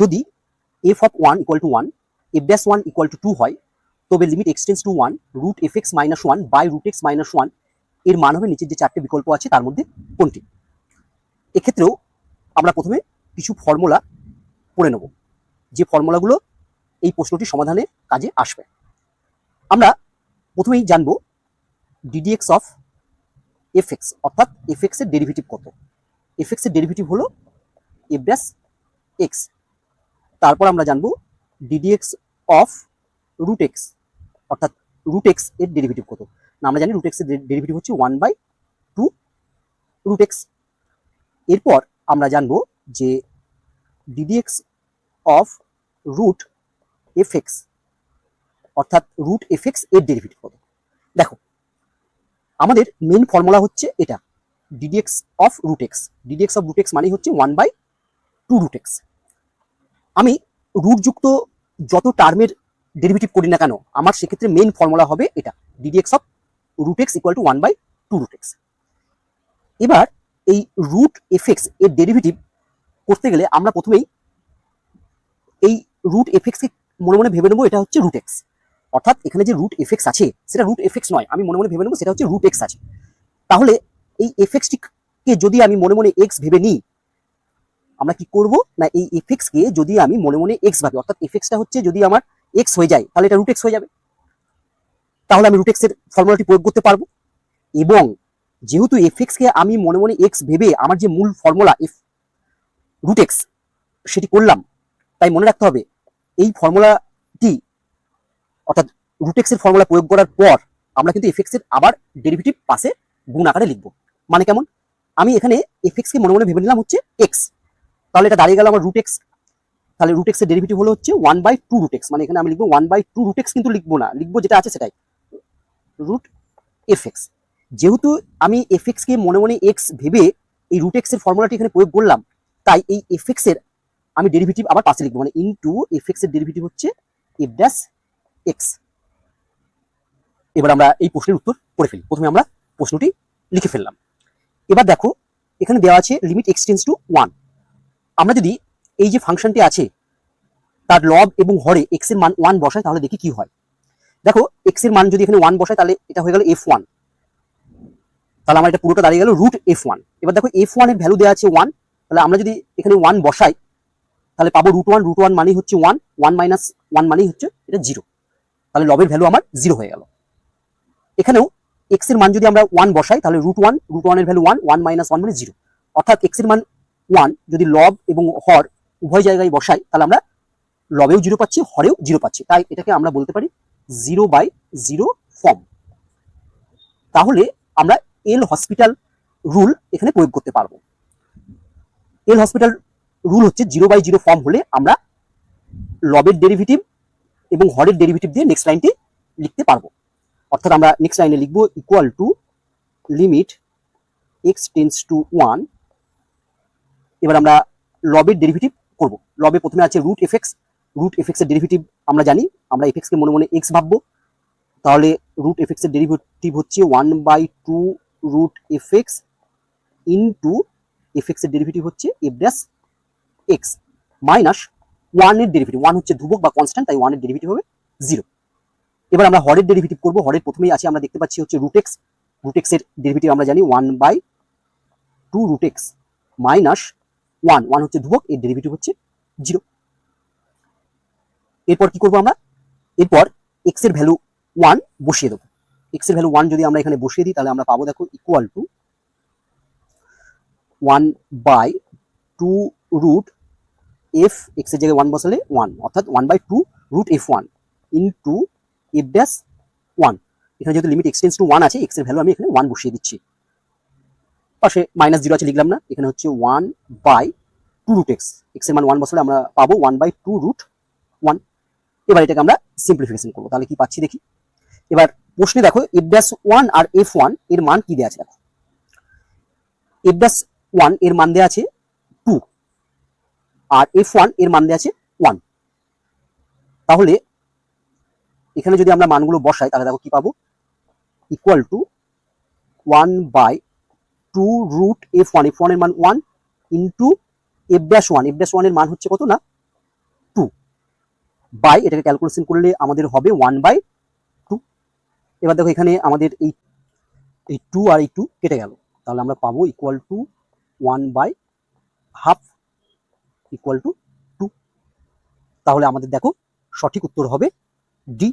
যদি F of one equal to one, F dash one equal to two হয়, তবে limit x tends to one root F x minus one by root x minus one এর মান হবে নিচের যে চারটে বিকল্প আছে তার মধ্যে কোনটি। এক্ষেত্রেও আমরা প্রথমে কিছু ফর্মুলা পড়ে নেব, যে ফর্মুলাগুলো এই প্রশ্নটি সমাধানে কাজে আসবে। আমরা প্রথমেই জানবো ডিডিএক্স অফ এফ এক্স, অর্থাৎ এফ এক্স এর ডেরিভেটিভ কত। এফ এক্স এর ডেরিভেটিভ হলো এফ ড্যাশ এক্স। তারপর আমরা জানবো ডিডিএক্স অফ রুট এক্স, অর্থাৎ রুট এক্স এর ডেরিভেটিভ কত। না, আমরা জানি রুট এক্স এর ডেরিভেটিভ হচ্ছে 1/2 রুট এক্স। এরপর আমরা জানবো যে d d x of root F x, অর্থাৎ রুট এফ এক্স এর ডেরিভেটিভ কত। দেখো, আমাদের মেন ফর্মুলা হচ্ছে এটা, d d x of root x. D d x of root x মানে হচ্ছে 1/2 রুট এক্স। আমি রুটযুক্ত যত টার্মের ডেরিভেটিভ করি না কেন, আমার সেক্ষেত্রে মেন ফর্মুলা হবে এটা, d d x of root x equal to 1/2 root x. এবার এই রুট এফ এক্স এর ডেরিভেটিভ করতে গেলে আমরা প্রথমেই এই রুট এফ এক্সকে মনে মনে ভেবে নেবো এটা হচ্ছে রুট এক্স, অর্থাৎ এখানে যে রুট এফ এক্স আছে সেটা রুট এফ এক্স নয়, আমি মনে মনে ভেবে নেবো সেটা হচ্ছে রুট এক্স আছে। তাহলে এই এফ এক্সটিকে যদি আমি মনে মনে এক্স ভেবে নিই, আমরা কি করব না, এই এফ এক্সকে যদি আমি মনে মনে এক্স ভাবি, অর্থাৎ এফ এক্সটা হচ্ছে যদি আমার এক্স হয়ে যায় তাহলে এটা রুট এক্স হয়ে যাবে, তাহলে আমি রুট এক্স এর ফর্মুলাটি প্রয়োগ করতে পারবো। এবং যেহেতু এফ এক্সকে আমি মনে মনে এক্স ভেবে আমার যে মূল ফর্মুলা এফ রুট এক্স সেটি করলাম, তাই মনে রাখতে হবে এই ফর্মুলাটি, অর্থাৎ রুট এক্স এর ফর্মুলা প্রয়োগ করার পর আমরা কিন্তু এফ এক্স এর আবার ডেরিভেটিভ পাশে গুণ আকারে লিখবো। মানে কেমন, আমি এখানে এফ এক্স কে মনে মনে ভেবে নিলাম হচ্ছে এক্স, তাহলে এটা দাঁড়িয়ে গেল আমার রুট এক্স। তাহলে রুট এক্স এর ডেরিভেটিভ হলো হচ্ছে 1/2 রুট এক্স, মানে এখানে আমি লিখবো 1/2 রুট এক্স, কিন্তু লিখবো না, লিখবো যেটা আছে সেটাই, রুট এফ এক্স। যেহেতু আমি এফ এক্স কে মনে মনে এক্স ভেবে এই রুট এক্স এর ফর্মুলাটি এখানে প্রয়োগ করলাম, তাই এই এফ এক্স এর আমি ডেরিভেটিভ আবার পাশে লিখবো, মানে ইনটু এফ এক্স এর ডেরিভেটিভ হচ্ছে এফ ড্যাশ এক্স। এবার আমরা এই প্রশ্নের উত্তর করে ফেলি। প্রথমে আমরা প্রশ্নটি লিখে ফেললাম। এবার দেখো, এখানে দেওয়া আছে লিমিট এক্সটেন্স টু 1। আমরা যদি এই যে ফাংশনটি আছে তার লব এবং হরে এক্স এর মান 1 বসাই, তাহলে দেখি কি হয়। দেখো, এক্স এর মান যদি এখানে 1 বসাই তাহলে এটা হয়ে গেল f1, তাহলে আমার এটা পুরোটা দাঁড়িয়ে গেল রুট f1। এবার দেখো f1 এর ভ্যালু দেওয়া আছে 1, তাহলে আমরা যদি এখানে 1 বসাই তাহলে পাবো রুট 1, রুট 1 মানেই হচ্ছে 1, 1 মাইনাস 1 মানেই হচ্ছে এটা 0, তাহলে লবের ভ্যালু আমার 0 হয়ে গেল। এখানেও এক্স এর মান যদি আমরা 1 বসাই তাহলে রুট 1, রুট 1 এর ভ্যালু 1, 1 মাইনাস 1 মানে 0, অর্থাৎ এক্স এর মান 1 যদি লব এবং হর উভয় জায়গায় বসাই তাহলে আমরা লবেও 0 পাচ্ছি, হরেও 0 পাচ্ছি, তাই এটাকে আমরা বলতে পারি 0/0 ফর্ম। তাহলে আমরা এল হসপিটাল রুল এখানে প্রয়োগ করতে পারবো। এল হসপিটাল রুল হচ্ছে 0/0 ফর্ম হলে আমরা লবের ডেরিভেটিভ এবং হরের ডেরিভেটিভ দিয়ে নেক্সট লাইনটি লিখতে পারবো। অর্থাৎ আমরা নেক্সট লাইনে লিখবো equal to limit x tends to 1। এবার আমরা লবের ডেরিভেটিভ করব। লবে প্রথমে আছে root F x, root F x এর ডেরিভেটিভ আমরা জানি, আমরা এফ এক্স কে মনে মনে এক্স ভাববো, তাহলে রুট এফ এক্স এর ডেরিভেটিভ হচ্ছে 1/2 root F x into F x এর ডেরিভেটিভ হচ্ছে এফ ড্যাশ এক্স মাইনাস 1 এর ডেরিভেটিভ, 1 হচ্ছে ধ্রুবক বা কনস্ট্যান্ট, তাই 1 এর ডেরিভেটিভ হবে 0। এবার আমরা হরের ডেরিভেটিভ করব। হরের প্রথমেই আছে আমরা দেখতে পাচ্ছি হচ্ছে রুট এক্স, রুট এক্স এর ডেরিভেটিভ আমরা জানি 1/2 রুট এক্স মাইনাস 1, 1 হচ্ছে ধ্রুবক, এর ডেরিভেটিভ হচ্ছে 0। এরপর কি করব আমরা, এরপর এক্স এর ভ্যালু 1 বসিয়ে দেবো। এক্স এর ভ্যালু 1 যদি আমরা এখানে বসিয়ে দিই তাহলে আমরা পাবো দেখো equal to 1/2 root F x এর জায়গায় 1 বসালে 1, অর্থাৎ 1/2 root f1 into F dash 1। এখানে যেহেতু লিমিট এক্সটেন্স টু 1 আছে, এক্স এর ভ্যালু আমি এখানে 1 বসিয়ে দিচ্ছি, পাশে -0 আছে লিখলাম না, এখানে হচ্ছে 1/2 রুট এক্স, এক্স এর মান 1 বসালে আমরা পাবো 1/2 রুট 1। এবার এটাকে আমরা সিম্পলিফিকেশন করবো, তাহলে কি পাচ্ছি দেখি। এবার প্রশ্নে দেখো এফ ড্যাশ 1 আর f1 এর মান কি দেওয়া আছে, দেখো এফ ড্যাশ 1 এর মান দেওয়া আছে 2 আর f1 এর মান দেওয়া আছে 1। তাহলে এখানে যদি আমরা মানগুলো বসাই তাহলে দেখো কি পাবো, equal to 1/2 root f1, f1 এর মান 1 into F dash 1, F dash 1 এর মান হচ্ছে কত না বাই এটাকে ক্যালকুলেশন করলে আমাদের হবে 1/2। এবার দেখো এখানে আমাদের এই 2 আর এই 2 কেটে গেল, তাহলে আমরা পাবো ইকুয়াল টু 1/2 ইকুয়াল টু 2। তাহলে আমাদের দেখো সঠিক উত্তর হবে ডি।